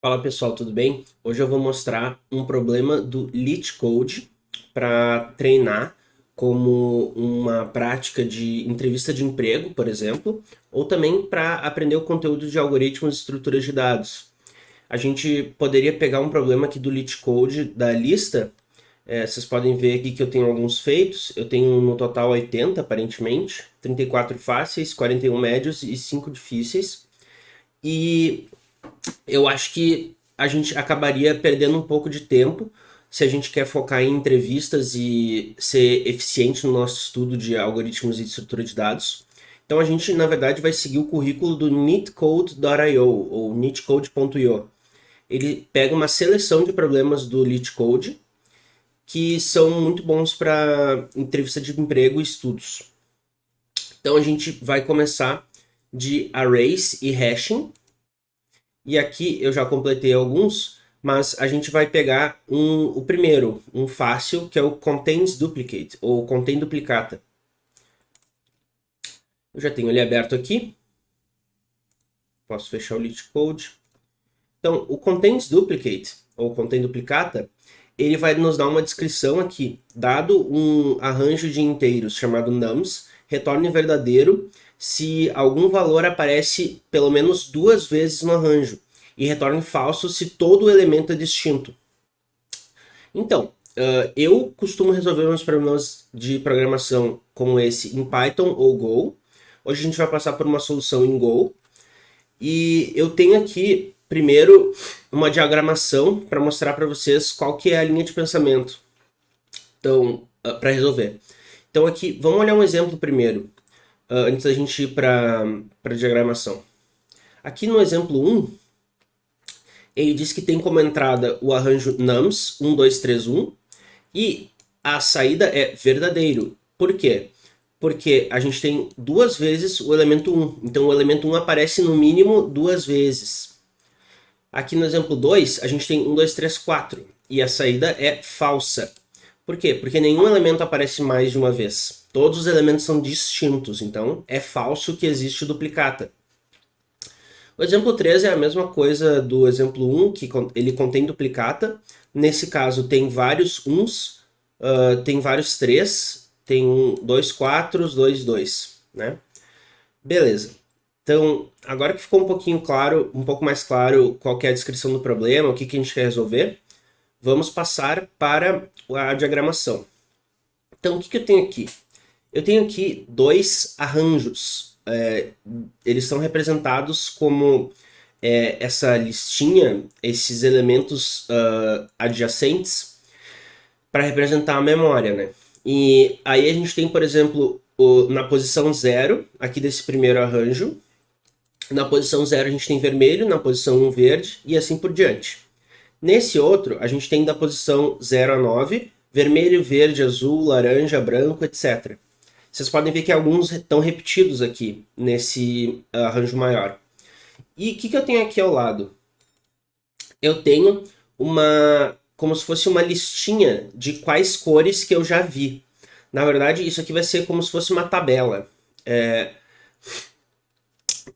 Fala pessoal, tudo bem? Hoje eu vou mostrar um problema do LeetCode para treinar como uma prática de entrevista de emprego, por exemplo, ou também para aprender o conteúdo de algoritmos e estruturas de dados. A gente poderia pegar um problema aqui do LeetCode da lista. Vocês podem ver aqui que eu tenho alguns feitos. Eu tenho no total 80, aparentemente, 34 fáceis, 41 médios e 5 difíceis. E eu acho que a gente acabaria perdendo um pouco de tempo se a gente quer focar em entrevistas e ser eficiente no nosso estudo de algoritmos e de estrutura de dados. Então a gente, na verdade, vai seguir o currículo do neetcode.io ou neetcode.io. Ele pega uma seleção de problemas do LeetCode que são muito bons para entrevista de emprego e estudos. Então a gente vai começar de arrays e hashing. E aqui eu já completei alguns, mas a gente vai pegar o primeiro, um fácil, que é o contains duplicate, ou contém duplicata. Eu já tenho ele aberto aqui. Posso fechar o LeetCode. Então, o contains duplicate, ou contém duplicata, ele vai nos dar uma descrição aqui. Dado um arranjo de inteiros chamado nums, retorne verdadeiro se algum valor aparece pelo menos duas vezes no arranjo, e retorne falso se todo o elemento é distinto. Então, eu costumo resolver meus problemas de programação como esse em Python ou Go. Hoje a gente vai passar por uma solução em Go. E eu tenho aqui, primeiro, uma diagramação para mostrar para vocês qual que é a linha de pensamento. Então, para resolver. Então aqui, vamos olhar um exemplo primeiro, antes da gente ir para a diagramação. Aqui no exemplo 1, ele diz que tem como entrada o arranjo nums 1, 2, 3, 1 e a saída é verdadeiro. Por quê? Porque a gente tem duas vezes o elemento 1. Então o elemento 1 aparece no mínimo duas vezes. Aqui no exemplo 2, a gente tem 1, 2, 3, 4. E a saída é falsa. Por quê? Porque nenhum elemento aparece mais de uma vez. Todos os elementos são distintos. Então é falso que existe duplicata. O exemplo 3 é a mesma coisa do exemplo 1, que ele contém duplicata. Nesse caso tem vários uns, tem vários 3, tem dois 4, dois 2, né? Beleza. Então, agora que ficou um pouquinho claro, um pouco mais claro qual que é a descrição do problema, o que, que a gente quer resolver, vamos passar para a diagramação. Então, o que, que eu tenho aqui? Eu tenho aqui dois arranjos. Eles são representados como essa listinha, esses elementos adjacentes, para representar a memória, né? E aí a gente tem, por exemplo, na posição 0, aqui desse primeiro arranjo, na posição 0 a gente tem vermelho, na posição 1 verde e assim por diante. Nesse outro, a gente tem da posição 0 a 9, vermelho, verde, azul, laranja, branco, etc. Vocês podem ver que alguns estão repetidos aqui nesse arranjo maior. E o que eu tenho aqui ao lado? Eu tenho como se fosse uma listinha de quais cores que eu já vi. Na verdade, isso aqui vai ser como se fosse uma tabela.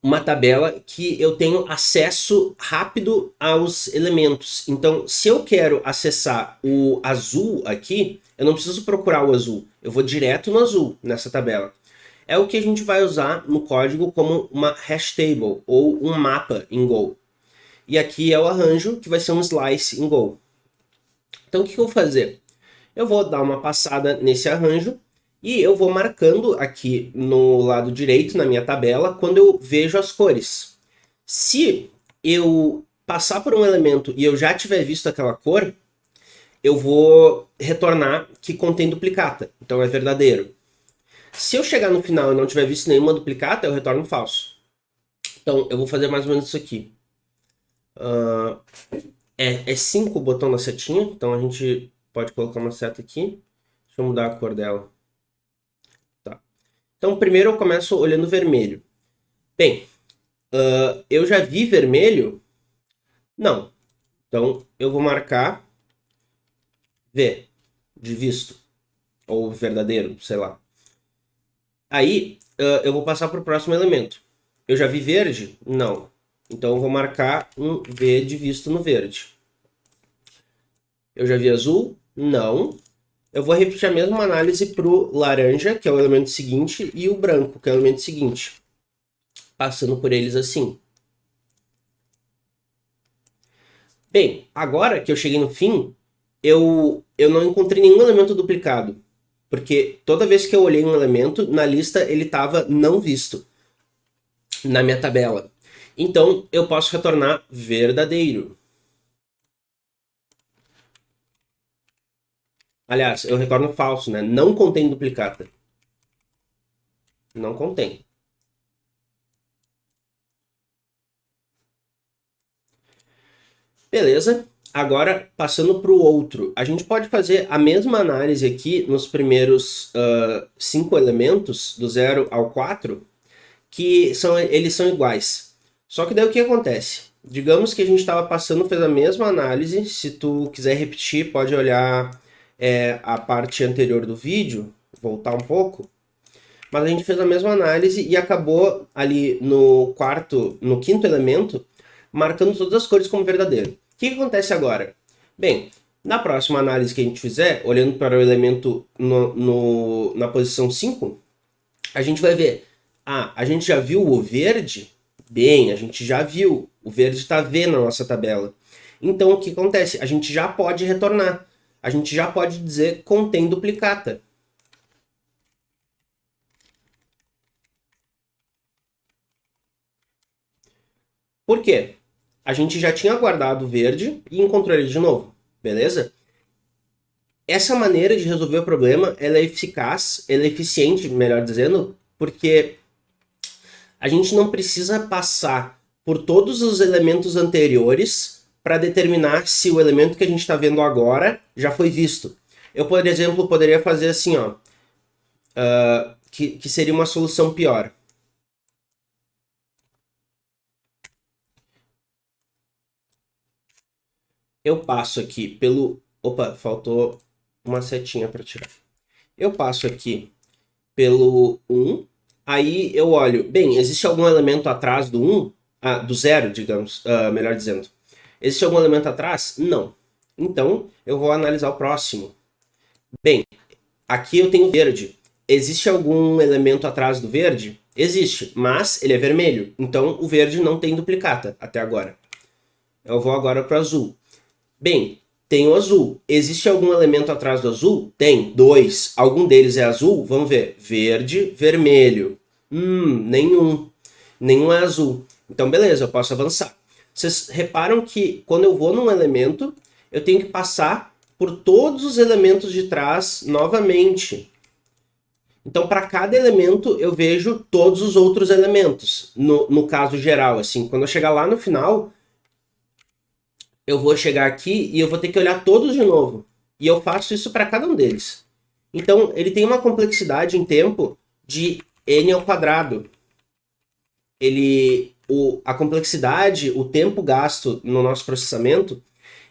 Uma tabela que eu tenho acesso rápido aos elementos. Então, se eu quero acessar o azul aqui, eu não preciso procurar o azul. Eu vou direto no azul nessa tabela. É o que a gente vai usar no código como uma hash table ou um mapa em Go. E aqui é o arranjo que vai ser um slice em Go. Então, o que eu vou fazer? Eu vou dar uma passada nesse arranjo e eu vou marcando aqui no lado direito, na minha tabela, quando eu vejo as cores. Se eu passar por um elemento e eu já tiver visto aquela cor, eu vou retornar que contém duplicata, então é verdadeiro. Se eu chegar no final e não tiver visto nenhuma duplicata, eu retorno falso. Então eu vou fazer mais ou menos isso aqui. É 5 o botão da setinha, então a gente pode colocar uma seta aqui. Deixa eu mudar a cor dela. Tá. Então primeiro eu começo olhando vermelho. Bem, eu já vi vermelho? Não. Então eu vou marcar V, de visto, ou verdadeiro, sei lá. Aí eu vou passar para o próximo elemento. Eu já vi verde? Não. Então eu vou marcar um V de visto no verde. Eu já vi azul? Não. Eu vou repetir a mesma análise para o laranja, que é o elemento seguinte, e o branco, que é o elemento seguinte. Passando por eles assim. Bem, agora que eu cheguei no fim, eu não encontrei nenhum elemento duplicado. Porque toda vez que eu olhei um elemento, na lista ele estava não visto na minha tabela. Então eu posso retornar verdadeiro. Aliás, eu retorno falso, né? Não contém duplicata. Não contém. Beleza. Agora, passando para o outro. A gente pode fazer a mesma análise aqui nos primeiros 5 elementos, do 0 ao 4, que eles são iguais. Só que daí o que acontece? Digamos que a gente estava passando, fez a mesma análise. Se tu quiser repetir, pode olhar a parte anterior do vídeo, voltar um pouco. Mas a gente fez a mesma análise e acabou ali no quinto elemento, marcando todas as cores como verdadeiro. O que acontece agora? Bem, na próxima análise que a gente fizer, olhando para o elemento na posição 5, a gente vai ver, a gente já viu o verde? Bem, a gente já viu, o verde está V na nossa tabela. Então o que acontece? A gente já pode retornar, a gente já pode dizer contém duplicata. Por quê? A gente já tinha guardado o verde e encontrou ele de novo, beleza? Essa maneira de resolver o problema, ela é eficaz, ela é eficiente, melhor dizendo, porque a gente não precisa passar por todos os elementos anteriores para determinar se o elemento que a gente está vendo agora já foi visto. Eu, por exemplo, poderia fazer assim, ó, que seria uma solução pior. Eu passo aqui pelo... Opa, faltou uma setinha para tirar. Eu passo aqui pelo 1, aí eu olho, bem, existe algum elemento atrás do 1? Do 0, digamos, melhor dizendo. Existe algum elemento atrás? Não. Então, eu vou analisar o próximo. Bem, aqui eu tenho verde. Existe algum elemento atrás do verde? Existe, mas ele é vermelho. Então, o verde não tem duplicata até agora. Eu vou agora para o azul. Bem, tem o azul. Existe algum elemento atrás do azul? Tem, 2. Algum deles é azul? Vamos ver. Verde, vermelho. Nenhum. Nenhum é azul. Então, beleza, eu posso avançar. Vocês reparam que quando eu vou num elemento, eu tenho que passar por todos os elementos de trás novamente. Então, para cada elemento, eu vejo todos os outros elementos. No caso geral, assim, quando eu chegar lá no final, eu vou chegar aqui e eu vou ter que olhar todos de novo. E eu faço isso para cada um deles. Então, ele tem uma complexidade em tempo de n ao quadrado. A complexidade, o tempo gasto no nosso processamento,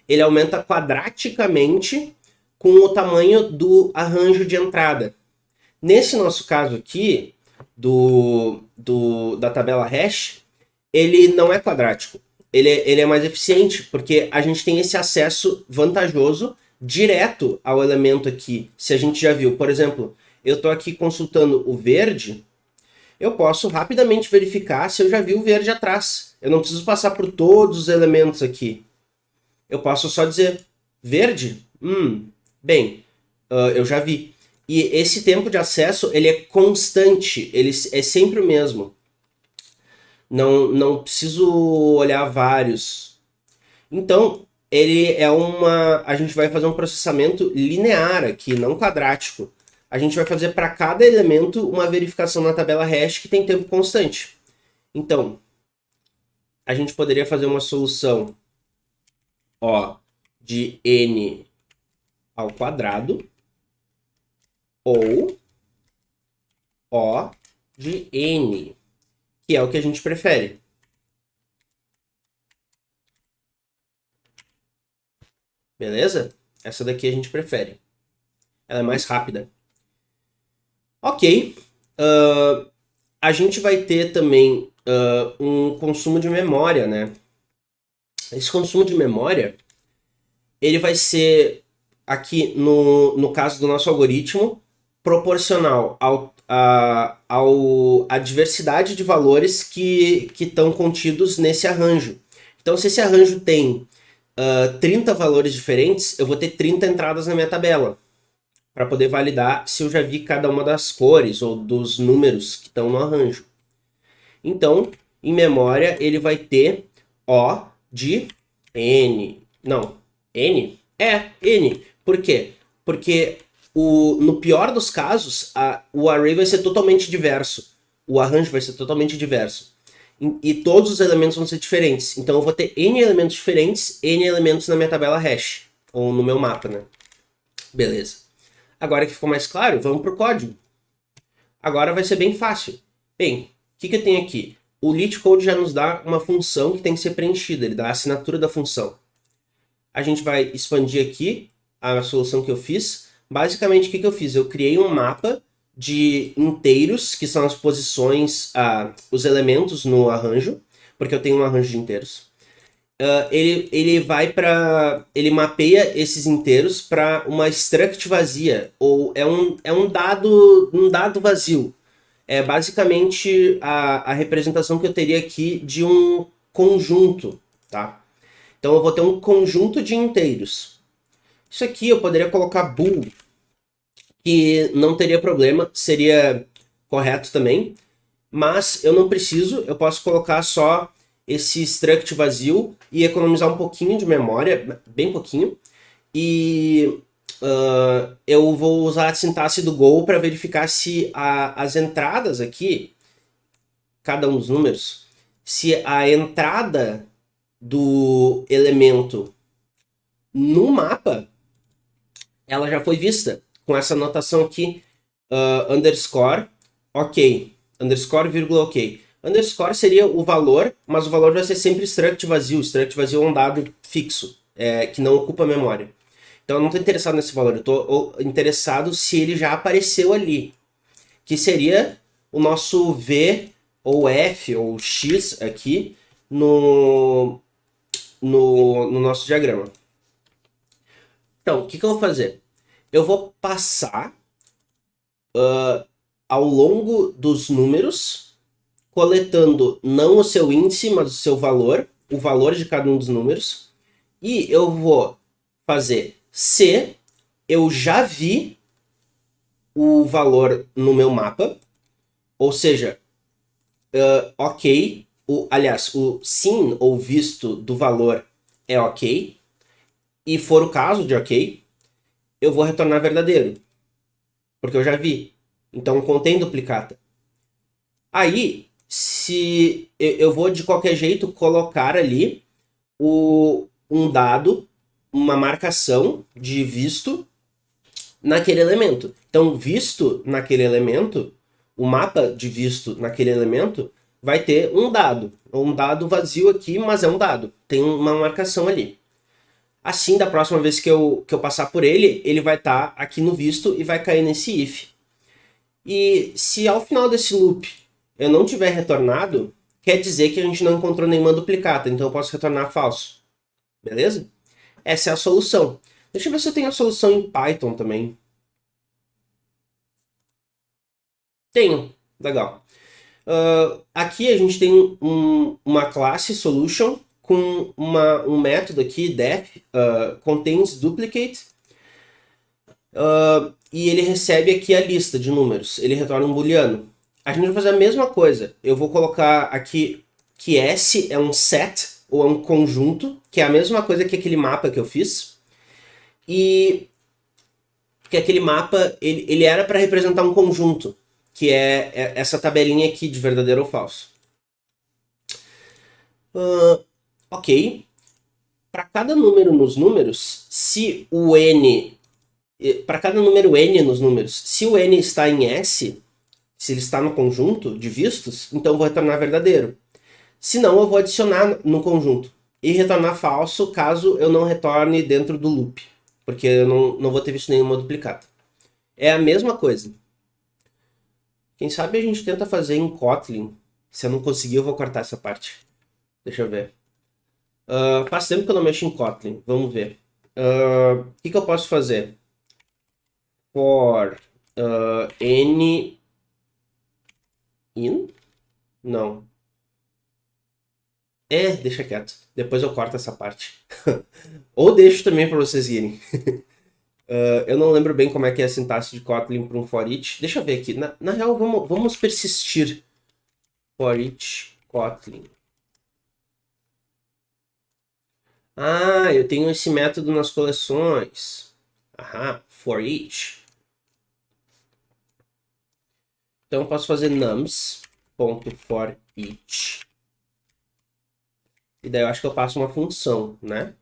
ele aumenta quadraticamente com o tamanho do arranjo de entrada. Nesse nosso caso aqui, da tabela hash, ele não é quadrático. Ele é mais eficiente, porque a gente tem esse acesso vantajoso direto ao elemento aqui. Se a gente já viu, por exemplo, eu estou aqui consultando o verde, eu posso rapidamente verificar se eu já vi o verde atrás. Eu não preciso passar por todos os elementos aqui. Eu posso só dizer, verde? Bem, eu já vi. E esse tempo de acesso, ele é constante, ele é sempre o mesmo. Não preciso olhar vários. Então, a gente vai fazer um processamento linear aqui, não quadrático. A gente vai fazer para cada elemento uma verificação na tabela hash que tem tempo constante. Então, a gente poderia fazer uma solução de n ao quadrado ou O de n, que é o que a gente prefere. Beleza? Essa daqui a gente prefere. Ela é mais rápida. Ok. A gente vai ter também um consumo de memória, né? Esse consumo de memória, ele vai ser, aqui no caso do nosso algoritmo, proporcional à diversidade de valores que estão contidos nesse arranjo. Então, se esse arranjo tem 30 valores diferentes, eu vou ter 30 entradas na minha tabela, para poder validar se eu já vi cada uma das cores ou dos números que estão no arranjo. Então, em memória, ele vai ter O de N. Não, N? É, N. Por quê? Porque no pior dos casos, o array vai ser totalmente diverso. O arranjo vai ser totalmente diverso. E todos os elementos vão ser diferentes. Então eu vou ter N elementos diferentes, N elementos na minha tabela hash. Ou no meu mapa, né? Beleza. Agora que ficou mais claro, vamos para o código. Agora vai ser bem fácil. Bem, o que eu tenho aqui? O LeetCode já nos dá uma função que tem que ser preenchida. Ele dá a assinatura da função. A gente vai expandir aqui a solução que eu fiz. Basicamente, o que eu fiz? Eu criei um mapa de inteiros, que são as posições, os elementos no arranjo, porque eu tenho um arranjo de inteiros. Ele mapeia esses inteiros para uma struct vazia, ou é um dado vazio. É basicamente a representação que eu teria aqui de um conjunto, tá? Então eu vou ter um conjunto de inteiros. Isso aqui eu poderia colocar bool, que não teria problema, seria correto também, mas eu não preciso, eu posso colocar só esse struct vazio e economizar um pouquinho de memória, bem pouquinho, e eu vou usar a sintaxe do Go para verificar se as entradas aqui, cada um dos números, se a entrada do elemento no mapa, ela já foi vista com essa anotação aqui, underscore, ok, underscore, vírgula, ok. Underscore seria o valor, mas o valor vai ser sempre struct vazio. Struct vazio é um dado fixo, que não ocupa memória. Então eu não estou interessado nesse valor, eu estou interessado se ele já apareceu ali, que seria o nosso V ou F ou X aqui no nosso diagrama. Então, o que eu vou fazer? Eu vou passar ao longo dos números, coletando não o seu índice, mas o seu valor, o valor de cada um dos números, e eu vou fazer se eu já vi o valor no meu mapa, ou seja, ok, aliás, o sim ou visto do valor é ok, e for o caso de ok, eu vou retornar verdadeiro, porque eu já vi. Então contém duplicata. Aí, se eu vou de qualquer jeito colocar ali um dado, uma marcação de visto naquele elemento. Então, visto naquele elemento, o mapa de visto naquele elemento vai ter um dado vazio aqui, mas é um dado, tem uma marcação ali. Assim, da próxima vez que eu passar por ele, ele vai estar aqui no visto e vai cair nesse if. E se ao final desse loop eu não tiver retornado, quer dizer que a gente não encontrou nenhuma duplicata, então eu posso retornar falso. Beleza? Essa é a solução. Deixa eu ver se eu tenho a solução em Python também. Tenho. Legal. Aqui a gente tem uma classe solution com um método aqui, def, contains duplicate, e ele recebe aqui a lista de números. Ele retorna um booleano. A gente vai fazer a mesma coisa. Eu vou colocar aqui que S é um set, ou é um conjunto, que é a mesma coisa que aquele mapa que eu fiz. E que aquele mapa, ele era para representar um conjunto, que é essa tabelinha aqui de verdadeiro ou falso. Ok. Para cada número nos números, se o n... Para cada número n nos números, se o n está em S, se ele está no conjunto de vistos, então eu vou retornar verdadeiro. Se não, eu vou adicionar no conjunto e retornar falso caso eu não retorne dentro do loop, porque eu não vou ter visto nenhuma duplicata. É a mesma coisa. Quem sabe a gente tenta fazer em Kotlin Se eu não conseguir, eu vou cortar essa parte. Deixa eu ver. Faz tempo que eu não mexo em Kotlin. Vamos ver. O que eu posso fazer? For n in? Não. Deixa quieto. Depois eu corto essa parte. Ou deixo também para vocês irem. Eu não lembro bem como é que é a sintaxe de Kotlin para um for each. Deixa eu ver aqui. Na real, vamos persistir. For each Kotlin. Ah, eu tenho esse método nas coleções. For each. Então eu posso fazer nums.for each. E daí eu acho que eu passo uma função, né?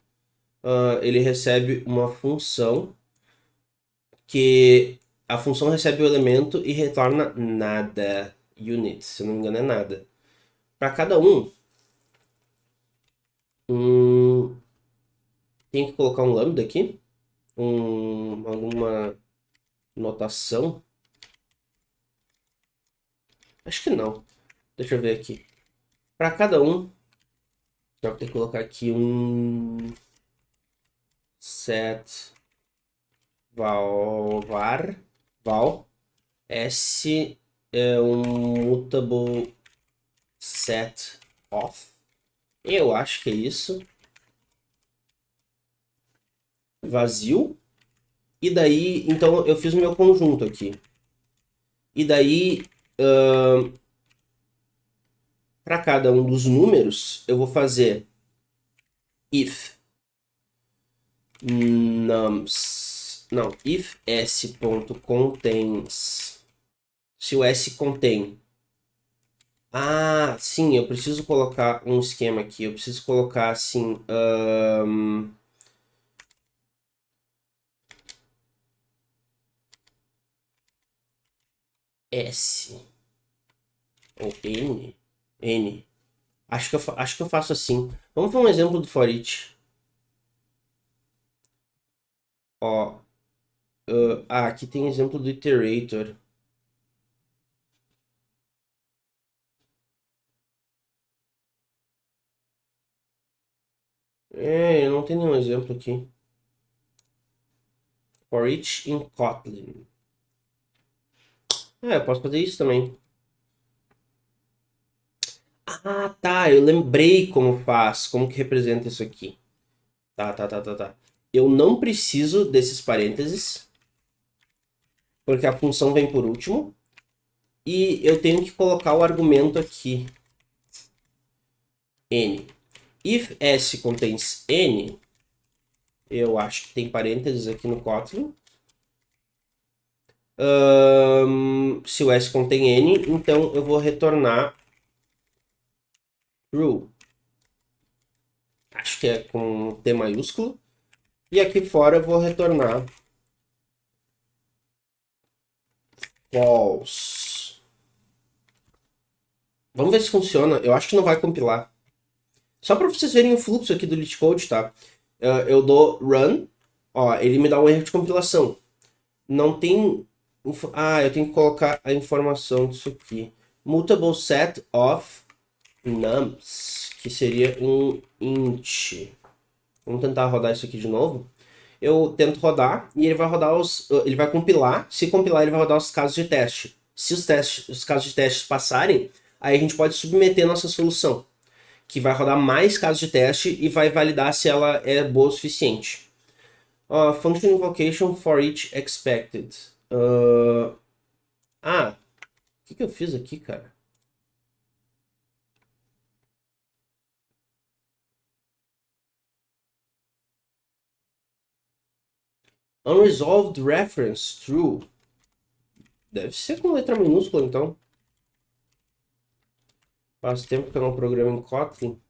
Ele recebe uma função que a função recebe o elemento e retorna nada. Unit, se eu não me engano é nada. Para cada tem que colocar um lambda aqui, alguma notação. Acho que não. Deixa eu ver aqui. Para cada eu vou ter que colocar aqui um set var s é um mutable set of. Eu acho que é isso. Vazio. E daí, então eu fiz o meu conjunto aqui. E daí, para cada um dos números, eu vou fazer if nums, não, if s.contains, se o s contém. Ah, sim, eu preciso colocar um esquema aqui. Eu preciso colocar assim, S ou N. Acho que eu faço assim. Vamos ver um exemplo do for each. Ó, aqui tem exemplo do iterator. Eu não tenho nenhum exemplo aqui. For each in Kotlin. Eu posso fazer isso também. Ah, tá. Eu lembrei como faz. Como que representa isso aqui. Tá. Eu não preciso desses parênteses. Porque a função vem por último. E eu tenho que colocar o argumento aqui. N. If S contains N. Eu acho que tem parênteses aqui no Kotlin. Se o S contém N, então eu vou retornar true. Acho que é com T maiúsculo. E aqui fora eu vou retornar false. Vamos ver se funciona. Eu acho que não vai compilar. Só para vocês verem o fluxo aqui do LeetCode, tá? Eu dou run. Ó, ele me dá um erro de compilação. Não tem... eu tenho que colocar a informação disso aqui. Mutable set of nums, que seria um int. Vamos tentar rodar isso aqui de novo. Eu tento rodar e ele vai rodar ele vai compilar. Se compilar, ele vai rodar os casos de teste. Se os casos de teste passarem, aí a gente pode submeter nossa solução, que vai rodar mais casos de teste e vai validar se ela é boa o suficiente. Function invocation for each expected. O que eu fiz aqui, cara? Unresolved reference true. Deve ser com letra minúscula, então. Faz tempo que eu não programo em Kotlin.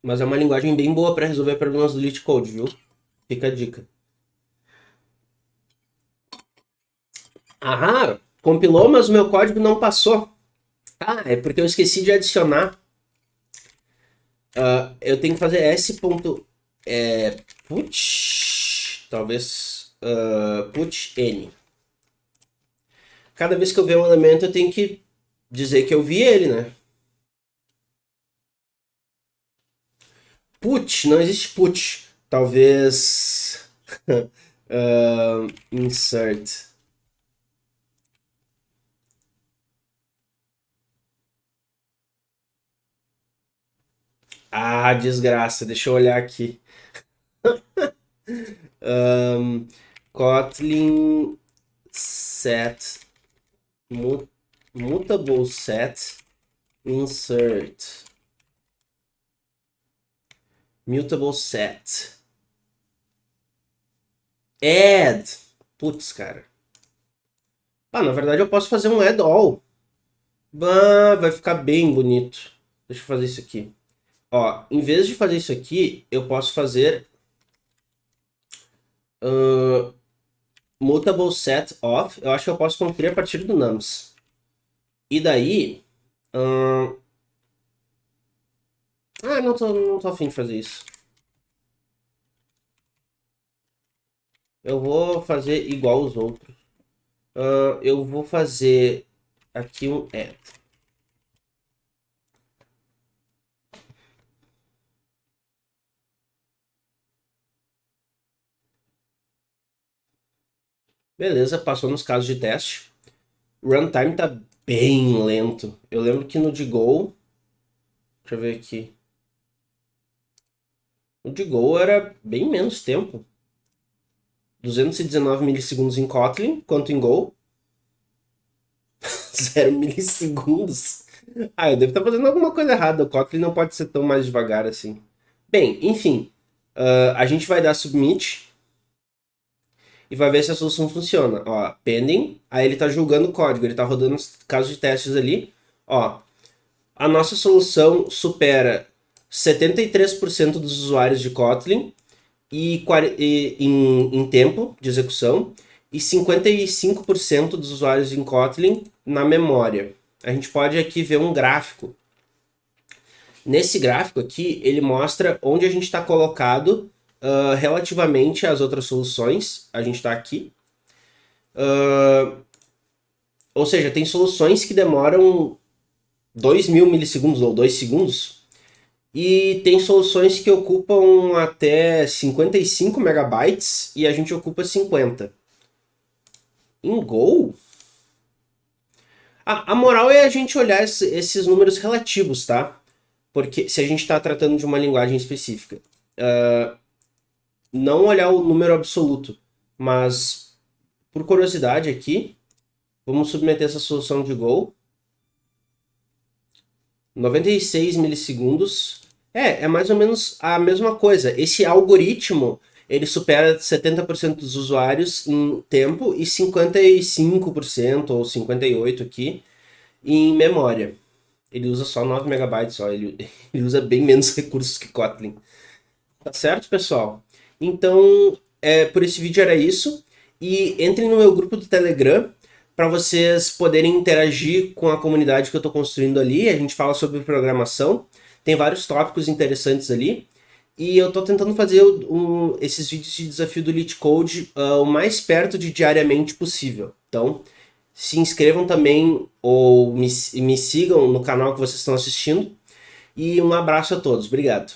Mas é uma linguagem bem boa para resolver problemas do LeetCode, viu? Fica a dica. Compilou, mas o meu código não passou. É porque eu esqueci de adicionar. Eu tenho que fazer s.put, talvez put n. Cada vez que eu ver um elemento, eu tenho que dizer que eu vi ele, né? Put, não existe put. Talvez. Insert. Ah, desgraça, deixa eu olhar aqui. Kotlin set mutable set insert mutable set add. Putz, cara. Ah, na verdade eu posso fazer um add all. Vai ficar bem bonito. Deixa eu fazer isso aqui. Ó, em vez de fazer isso aqui, eu posso fazer mutable set of. Eu acho que eu posso construir a partir do nums. E daí... não tô afim de fazer isso. Eu vou fazer igual os outros. Eu vou fazer aqui um add. Beleza, passou nos casos de teste. Runtime tá bem lento. Eu lembro que no de Go... Deixa eu ver aqui. No de Go era bem menos tempo. 219 milissegundos em Kotlin, quanto em Go. 0 milissegundos. Eu devo estar fazendo alguma coisa errada. O Kotlin não pode ser tão mais devagar assim. Bem, enfim. A gente vai dar submit e vai ver se a solução funciona. Ó, pending. Aí ele está julgando o código. Ele está rodando os casos de testes ali. Ó, a nossa solução supera 73% dos usuários de Kotlin em tempo de execução e 55% dos usuários em Kotlin na memória. A gente pode aqui ver um gráfico. Nesse gráfico aqui, ele mostra onde a gente está colocado relativamente às outras soluções. A gente está aqui. Ou seja, tem soluções que demoram 2.000 milissegundos ou 2 segundos. E tem soluções que ocupam até 55 megabytes e a gente ocupa 50. Em Go? A moral é a gente olhar esses números relativos, tá? Porque se a gente está tratando de uma linguagem específica. Não olhar o número absoluto, mas por curiosidade aqui, vamos submeter essa solução de Go. 96 milissegundos. É mais ou menos a mesma coisa. Esse algoritmo, ele supera 70% dos usuários em tempo e 55% ou 58% aqui em memória. Ele usa só 9 megabytes, só. Ele usa bem menos recursos que Kotlin. Tá certo, pessoal? Então, por esse vídeo era isso. E entrem no meu grupo do Telegram para vocês poderem interagir com a comunidade que eu estou construindo ali. A gente fala sobre programação. Tem vários tópicos interessantes ali. E eu estou tentando fazer esses vídeos de desafio do LeetCode o mais perto de diariamente possível. Então, se inscrevam também ou me sigam no canal que vocês estão assistindo. E um abraço a todos. Obrigado.